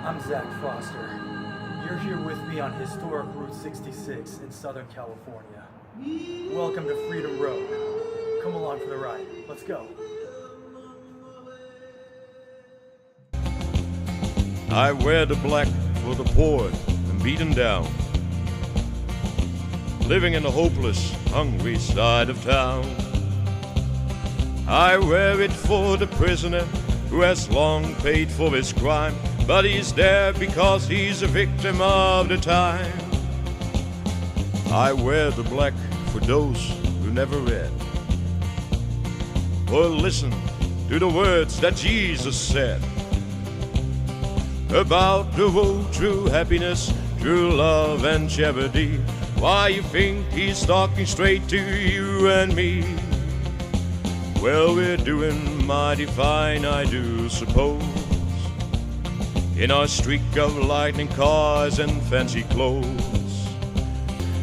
I'm Zach Foster. You're here with me on historic Route 66 in Southern California. Welcome to Freedom Road. Come along for the ride. Let's go. I wear the black for the poor and beaten down, living in the hopeless, hungry side of town. I wear it for the prisoner who has long paid for his crime, but he's there because he's a victim of the time. I wear the black for those who never read or listen to the words that Jesus said about the road, true happiness, true love and charity. Why you think he's talking straight to you and me? Well, we're doing mighty fine, I do suppose, in our streak of lightning cars and fancy clothes.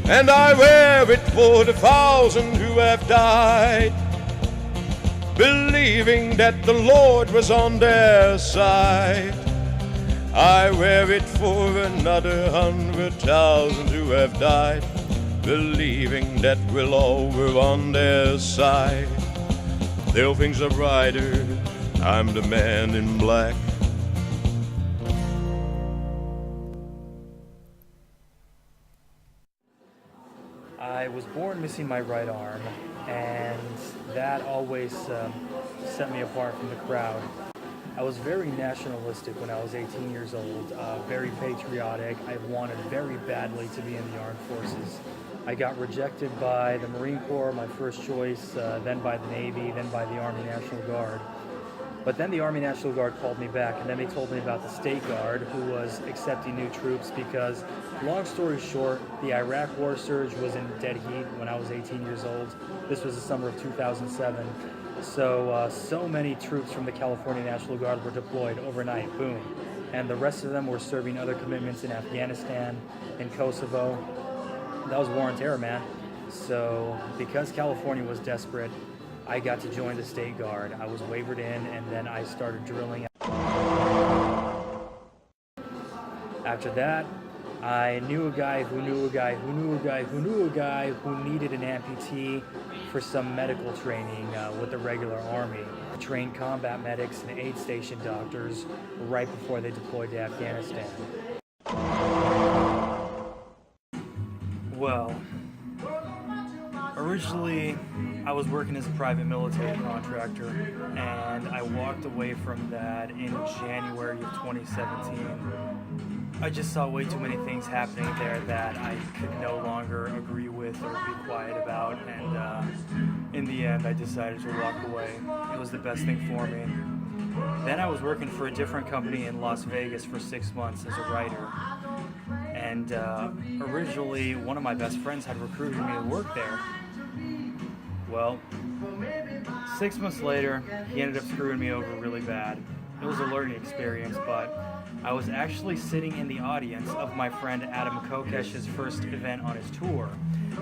And I wear it for the 1,000 who have died, believing that the Lord was on their side. I wear it for another 100,000 who have died, believing that we'll all were on their side. Though things are brighter, I'm the man in black. I was born missing my right arm, and that always set me apart from the crowd. I was very nationalistic when I was 18 years old, very patriotic. I wanted very badly to be in the armed forces. I got rejected by the Marine Corps, my first choice, then by the Navy, then by the Army National Guard. But then the Army National Guard called me back, and then they told me about the State Guard, who was accepting new troops because, long story short, the Iraq War surge was in dead heat when I was 18 years old. This was the summer of 2007. So many troops from the California National Guard were deployed overnight, boom. And the rest of them were serving other commitments in Afghanistan, in Kosovo. That was war on terror, man. So because California was desperate, I got to join the State Guard. I was wavered in, and then I started drilling. After that, I knew a guy who knew a guy who knew a guy who knew a guy who needed an amputee for some medical training with the regular army. I trained combat medics and aid station doctors right before they deployed to Afghanistan. Well, originally I was working as a private military contractor, and I walked away from that in January of 2017. I just saw way too many things happening there that I could no longer agree with or be quiet about, and in the end I decided to walk away. It was the best thing for me. Then I was working for a different company in Las Vegas for 6 months as a writer, and originally one of my best friends had recruited me to work there. Well, 6 months later, he ended up screwing me over really bad. It was a learning experience, but I was actually sitting in the audience of my friend Adam Kokesh's first event on his tour.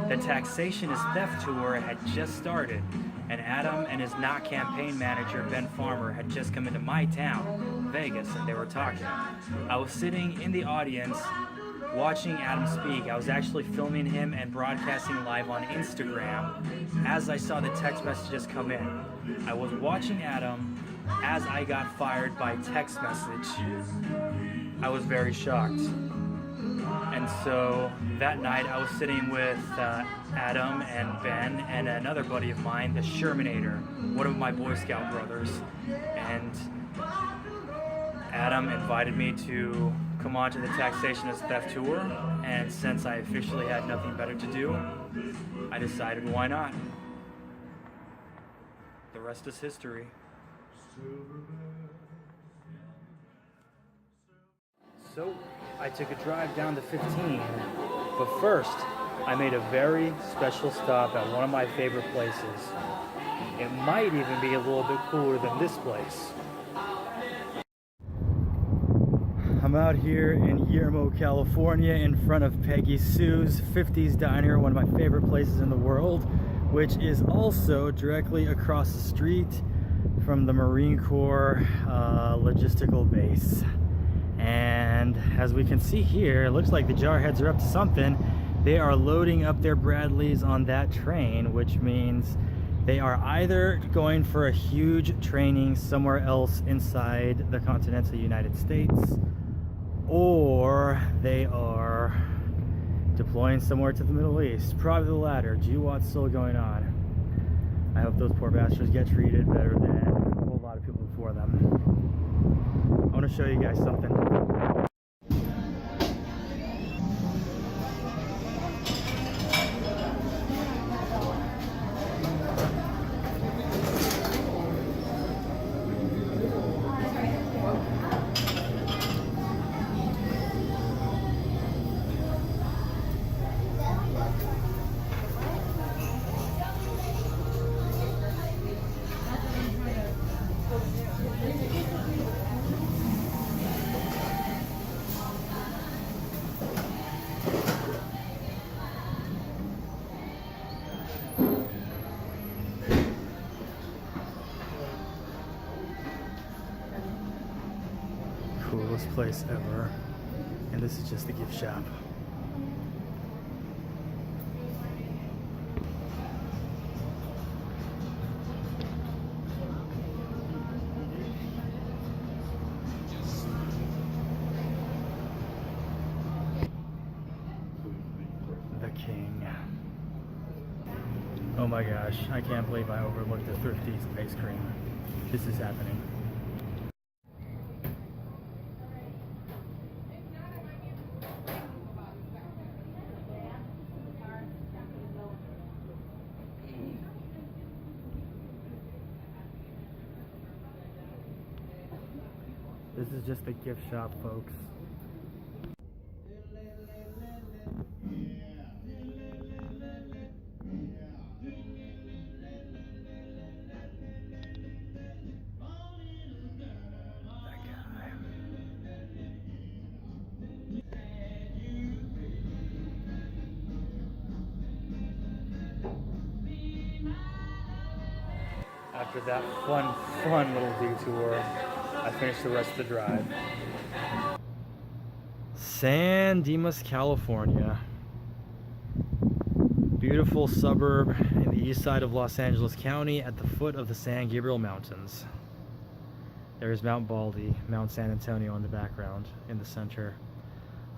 The Taxation is Theft tour had just started, and Adam and his not campaign manager Ben Farmer had just come into my town, Vegas, and they were talking. I was sitting in the audience watching Adam speak. I was actually filming him and broadcasting live on Instagram as I saw the text messages come in. I was watching Adam as I got fired by text message. I was very shocked. And so that night I was sitting with Adam and Ben and another buddy of mine, the Shermanator, one of my Boy Scout brothers. And Adam invited me to come on to the Taxation is Theft tour, and since I officially had nothing better to do, I decided why not. The rest is history. So I took a drive down to 15, but first I made a very special stop at one of my favorite places. It might even be a little bit cooler than this place. I'm out here in Yermo, California, in front of Peggy Sue's 50s Diner, one of my favorite places in the world. which is also directly across the street from the Marine Corps logistical base. And as we can see here, it looks like the Jarheads are up to something. They are loading up their Bradleys on that train, which means they are either going for a huge training somewhere else inside the continental United States, or they are deploying somewhere to the Middle East. Probably the latter. Gee, what's still going on? I hope those poor bastards get treated better than a whole lot of people before them. I want to show you guys something. Coolest place ever, and this is just the gift shop. The King. Oh my gosh, I can't believe I overlooked the Thrifty's ice cream. This is happening. This is just a gift shop, folks. That guy. After that fun little detour, I finished the rest of the drive. San Dimas, California. Beautiful suburb in the east side of Los Angeles County at the foot of the San Gabriel Mountains. There's Mount Baldy, Mount San Antonio in the background in the center.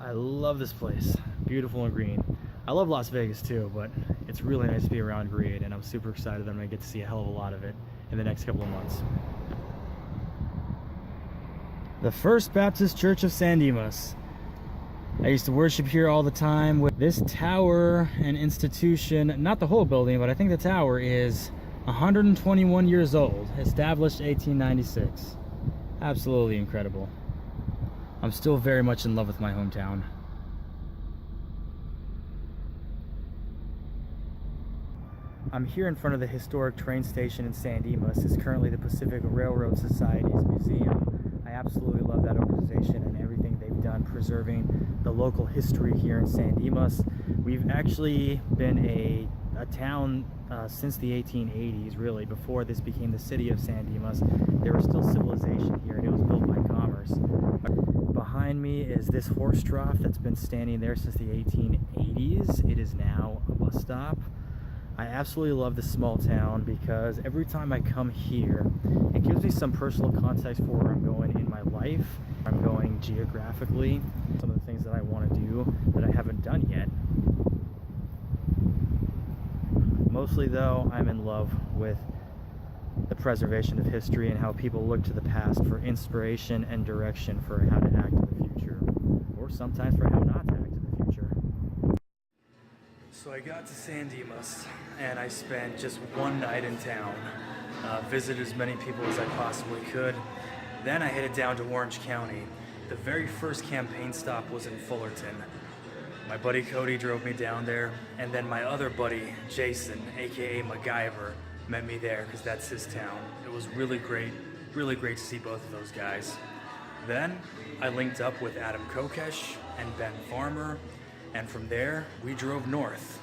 I love this place. Beautiful and green. I love Las Vegas too, but it's really nice to be around green, and I'm super excited that I'm going to get to see a hell of a lot of it in the next couple of months. The First Baptist Church of San Dimas. I used to worship here all the time. With this tower and institution, not the whole building, but I think the tower is 121 years old, established 1896. Absolutely incredible. I'm still very much in love with my hometown. I'm here in front of the historic train station in San Dimas. It's currently the Pacific Railroad Society's museum. I absolutely love that organization and everything they've done preserving the local history here in San Dimas. We've actually been a town since the 1880s, really. Before this became the city of San Dimas, there was still civilization here, and it was built by commerce. Behind me is this horse trough that's been standing there since the 1880s. It is now a bus stop. I absolutely love this small town because every time I come here, it gives me some personal context for where I'm going in my life. I'm going geographically, some of the things that I want to do that I haven't done yet. Mostly though, I'm in love with the preservation of history and how people look to the past for inspiration and direction for how to act in the future, or sometimes for how not to act in the future. So I got to San Dimas and I spent just one night in town, visited as many people as I possibly could. Then I headed down to Orange County. The very first campaign stop was in Fullerton. My buddy Cody drove me down there, and then my other buddy, Jason, aka MacGyver, met me there because that's his town. It was really great to see both of those guys. Then I linked up with Adam Kokesh and Ben Farmer, and from there we drove north.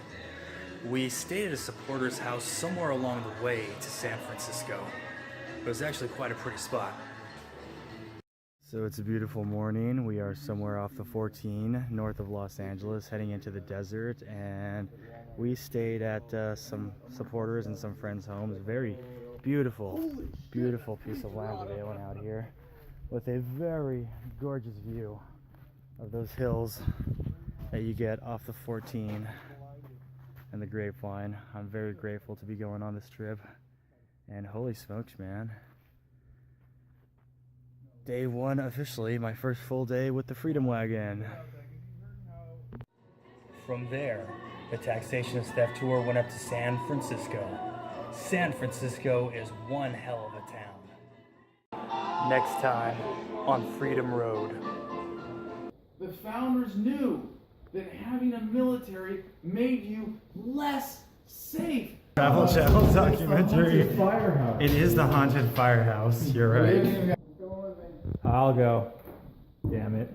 We stayed at a supporter's house somewhere along the way to San Francisco. It was actually quite a pretty spot. So it's a beautiful morning. We are somewhere off the 14 north of Los Angeles heading into the desert, and we stayed at some supporters and some friends' homes. Very beautiful, beautiful piece of land availing out here with a very gorgeous view of those hills that you get off the 14 and the Grapevine. I'm very grateful to be going on this trip, and holy smokes, man. Day one officially, my first full day with the Freedom Wagon. From there, the Taxation and Theft Tour went up to San Francisco. San Francisco is one hell of a town. Next time on Freedom Road. The founders knew that having a military made you less safe. Travel Channel documentary. It is the haunted firehouse, you're right. I'll go. Damn it.